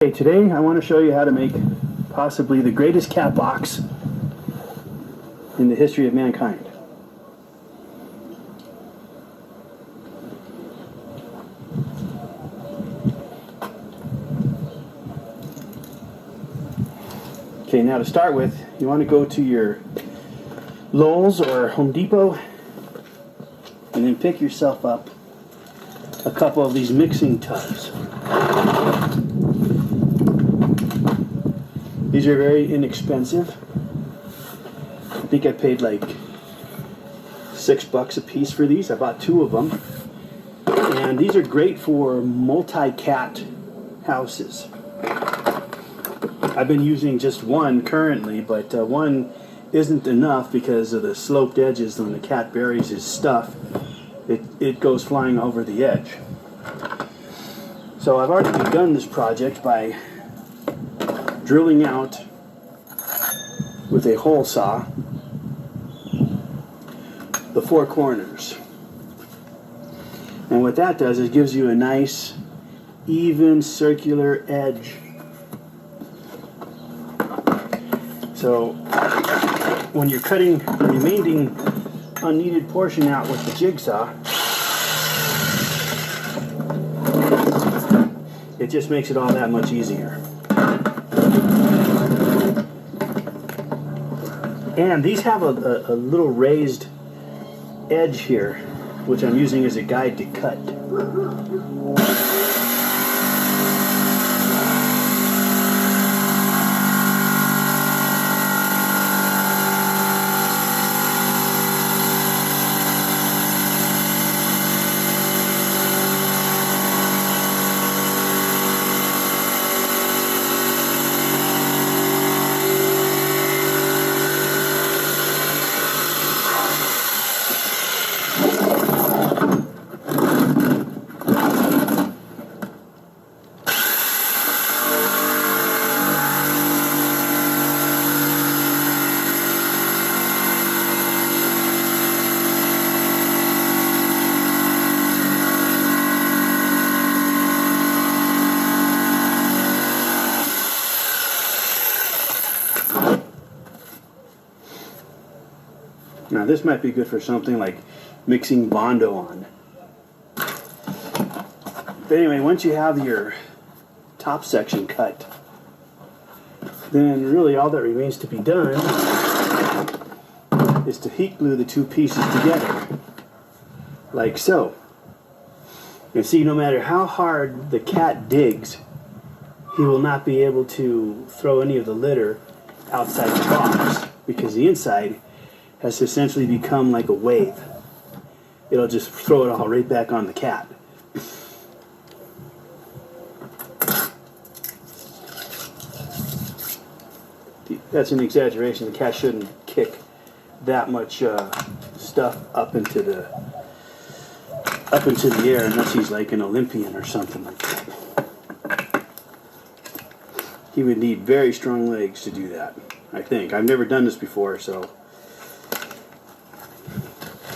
Okay, today I want to show you how to make possibly the greatest cat box in the history of mankind. Okay, now to start with, you want to go to your Lowe's or Home Depot and then pick yourself up a couple of these mixing tubs. These are very inexpensive. I think I paid like $6 a piece for these. I bought 2 of them. And these are great for multi-cat houses. I've been using just one currently, but one isn't enough because of the sloped edges. When the cat buries his stuff, it goes flying over the edge. So I've already begun this project by drilling out with a hole saw the 4 corners. And what that does is gives you a nice even circular edge. So when you're cutting the remaining unneeded portion out with the jigsaw, it just makes it all that much easier. And these have a little raised edge here, which I'm using as a guide to cut. Now this might be good for something like mixing Bondo on. But anyway, once you have your top section cut, then really all that remains to be done is to heat glue the 2 pieces together, like so. And see, no matter how hard the cat digs, he will not be able to throw any of the litter outside the box because the inside has essentially become like a wave. It'll just throw it all right back on the cat. That's an exaggeration. The cat shouldn't kick that much stuff up into the air unless he's like an Olympian or something like that. He would need very strong legs to do that, I think. I've never done this before, so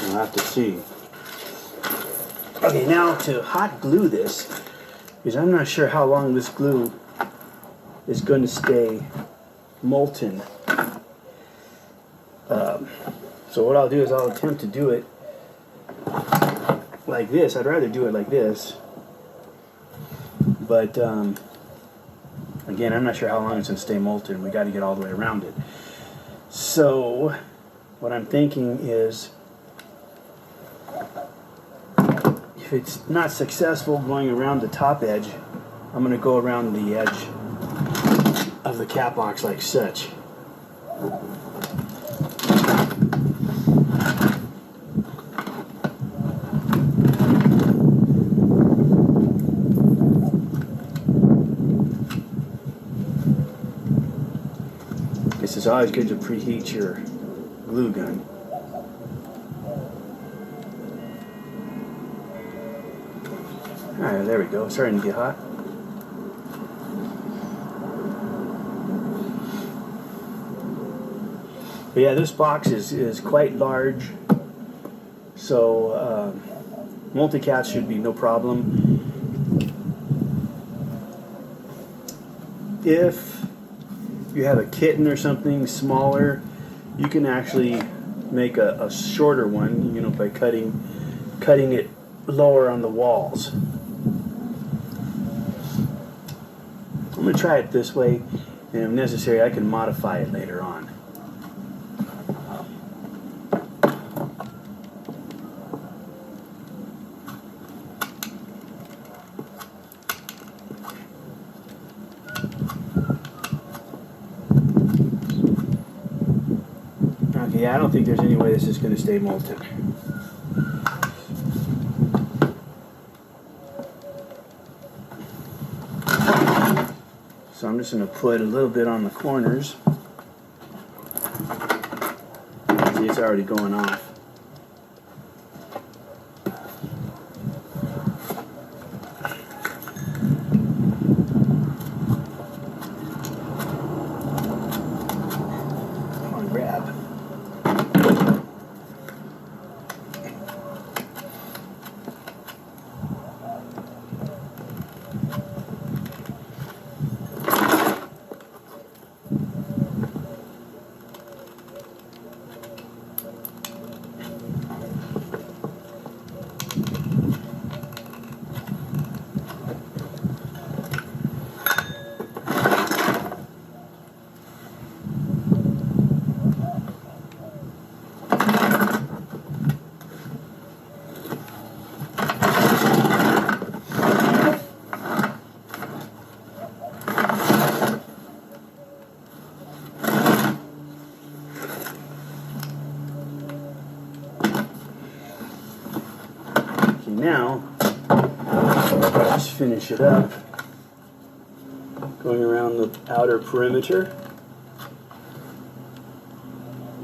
we'll have to see. Okay, now to hot glue this, because I'm not sure how long this glue is going to stay molten. So what I'll do is I'll attempt to do it like this. I'd rather do it like this, but again, I'm not sure how long it's going to stay molten. We got to get all the way around it. So what I'm thinking is, if it's not successful going around the top edge, I'm going to go around the edge of the cat box like such. It's always good to preheat your glue gun. Alright, there we go. Starting to get hot. But yeah, this box is quite large, so multi-cats should be no problem. if you have a kitten or something smaller, you can actually make a shorter one, you know, by cutting it lower on the walls. I'm going to try it this way, and if necessary, I can modify it later on. Okay, I don't think there's any way this is going to stay molten. So I'm just going to put a little bit on the corners. See, it's already going off. Come on, grab. Now, just finish it up, going around the outer perimeter.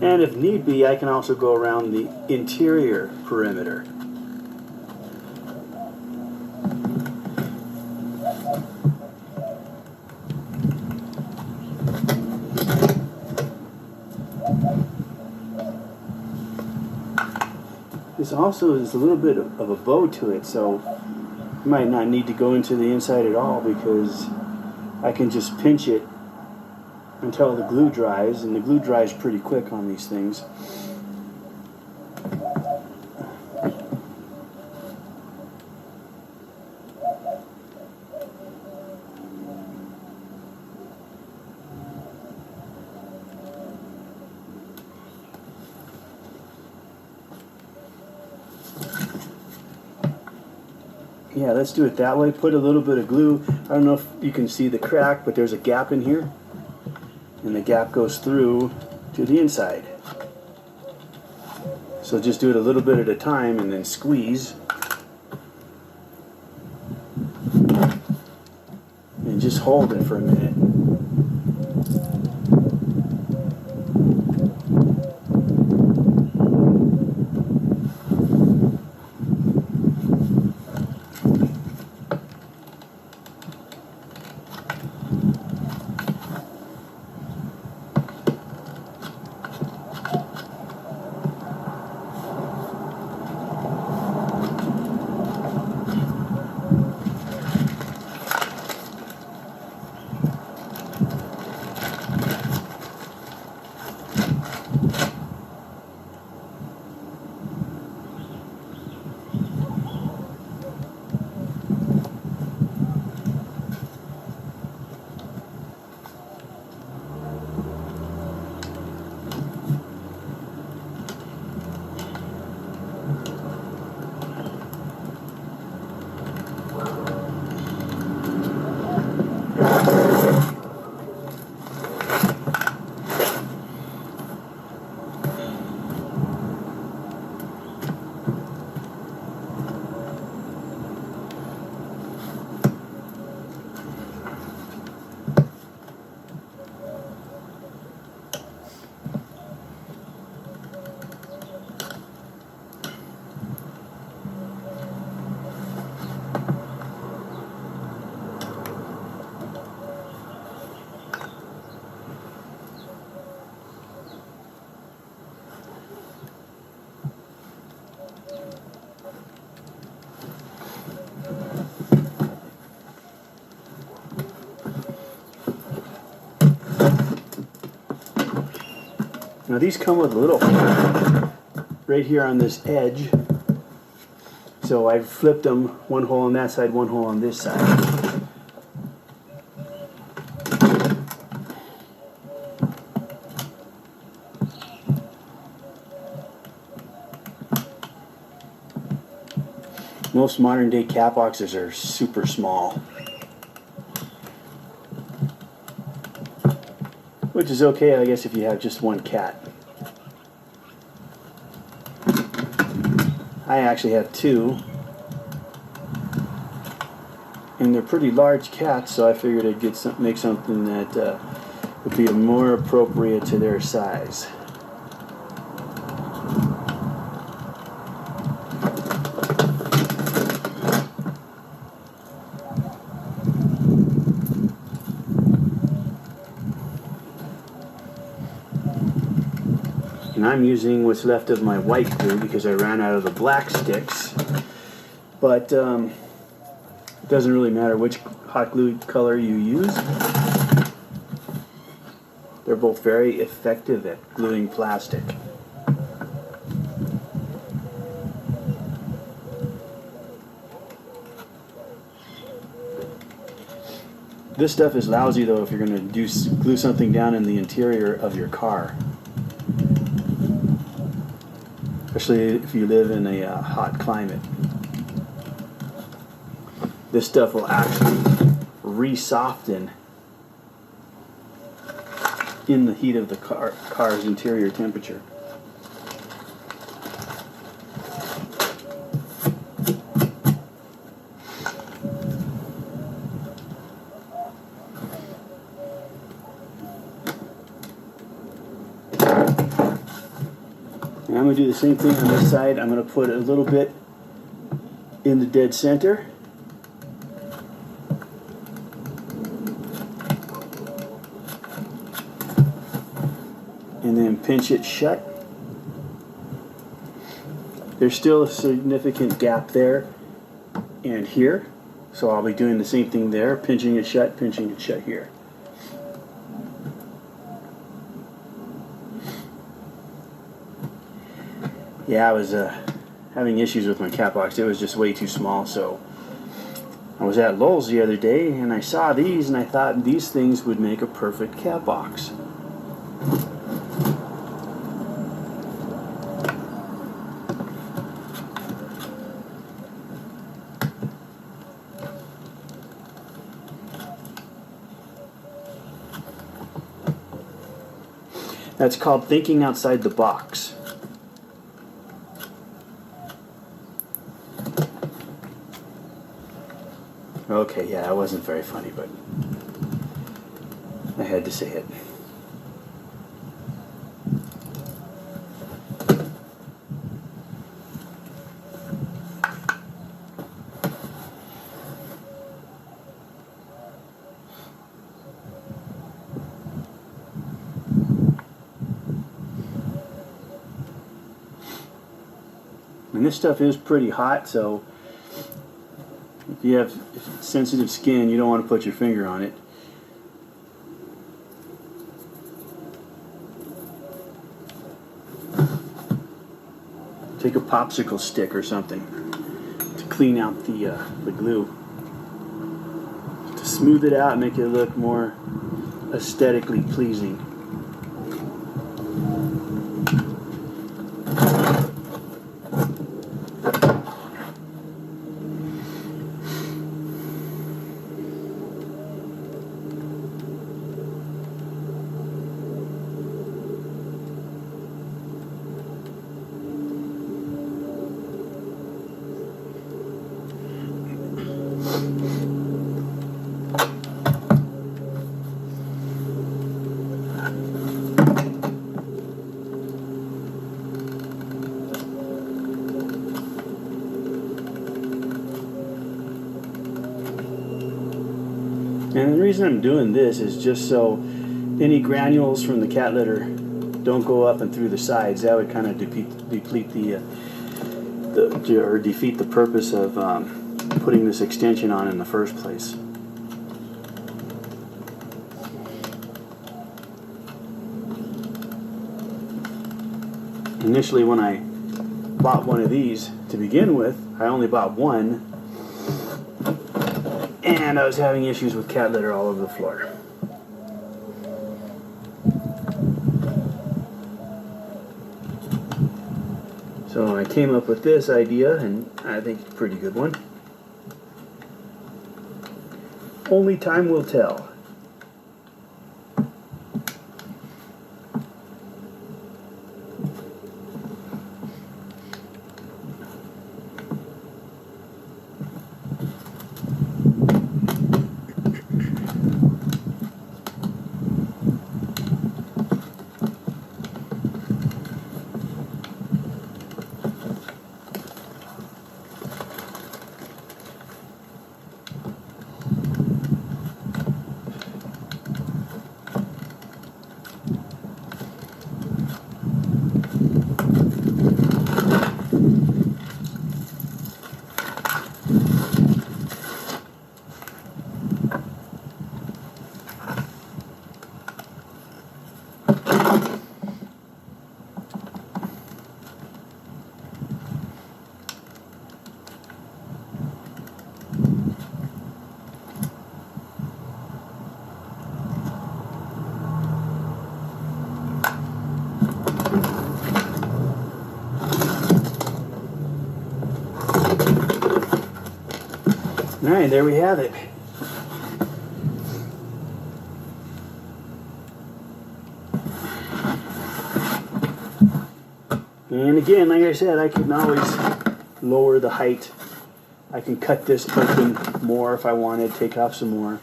And if need be, I can also go around the interior perimeter. This also is a little bit of a bow to it, so you might not need to go into the inside at all, because I can just pinch it until the glue dries, and the glue dries pretty quick on these things. Yeah, let's do it that way. Put a little bit of glue. I don't know if you can see the crack, but there's a gap in here. And the gap goes through to the inside. So just do it a little bit at a time and then squeeze. And just hold it for a minute. Now these come with a little hole right here on this edge. So I flipped them, one hole on that side, one hole on this side. Most modern day cat boxes are super small, which is okay, I guess, if you have just one cat. I actually have two, and they're pretty large cats, so I figured I'd make something that would be more appropriate to their size. And I'm using what's left of my white glue because I ran out of the black sticks. But it doesn't really matter which hot glue color you use. They're both very effective at gluing plastic. This stuff is lousy though if you're going to glue something down in the interior of your car. Especially if you live in a hot climate. This stuff will actually re-soften in the heat of the car's interior temperature. And I'm going to do the same thing on this side. I'm going to put a little bit in the dead center. And then pinch it shut. There's still a significant gap there and here. So I'll be doing the same thing there, pinching it shut here. Yeah, I was having issues with my cat box. It was just way too small, so I was at Lowe's the other day and I saw these and I thought these things would make a perfect cat box. That's called thinking outside the box. Okay, yeah, it wasn't very funny, but I had to say it. And this stuff is pretty hot, so if you have sensitive skin, you don't want to put your finger on it. Take a popsicle stick or something to clean out the glue. To smooth it out and make it look more aesthetically pleasing. And the reason I'm doing this is just so any granules from the cat litter don't go up and through the sides. That would kind of defeat the purpose of putting this extension on in the first place. Initially, when I bought one of these to begin with, I only bought one, and I was having issues with cat litter all over the floor. So I came up with this idea, and I think it's a pretty good one. Only time will tell. Alright, there we have it. And again, like I said, I can always lower the height. I can cut this open more if I wanted, take off some more.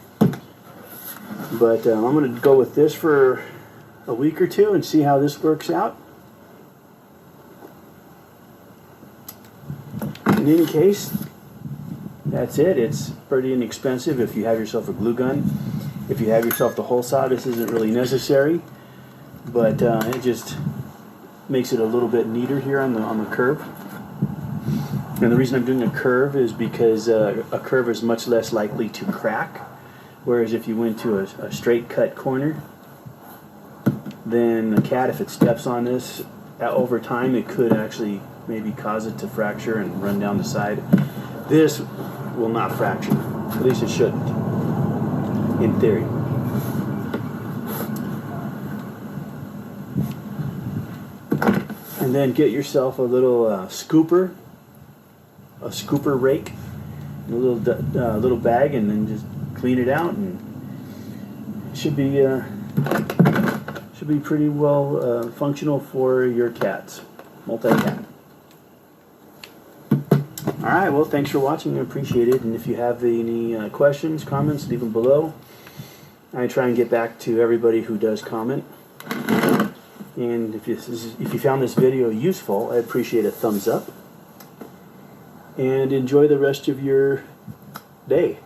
But I'm going to go with this for a week or two and see how this works out. In any case, that's it. It's pretty inexpensive if you have yourself a glue gun. If you have yourself the hole saw, this isn't really necessary, but it just makes it a little bit neater here on the curve. And the reason I'm doing a curve is because a curve is much less likely to crack, whereas if you went to a straight cut corner, then the cat, if it steps on this over time, it could actually maybe cause it to fracture and run down the side. This will not fracture. At least it shouldn't, in theory. And then get yourself a little scooper, a scooper rake, a little bag, and then just clean it out, and it should be pretty well functional for your cats, multi-cat. Alright, well, thanks for watching. I appreciate it. And if you have any questions, comments, leave them below. I try and get back to everybody who does comment. And if you found this video useful, I appreciate a thumbs up. And enjoy the rest of your day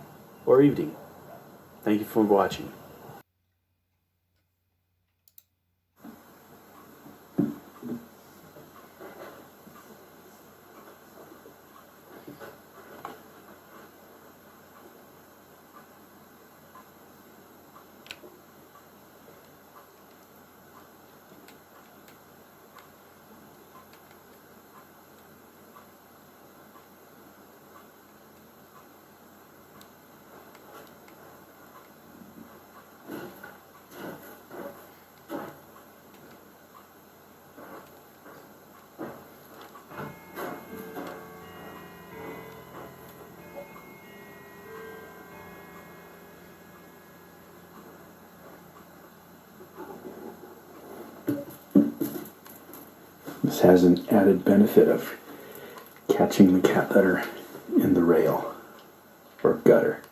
or evening. Thank you for watching. This has an added benefit of catching the cat litter in the rail or gutter.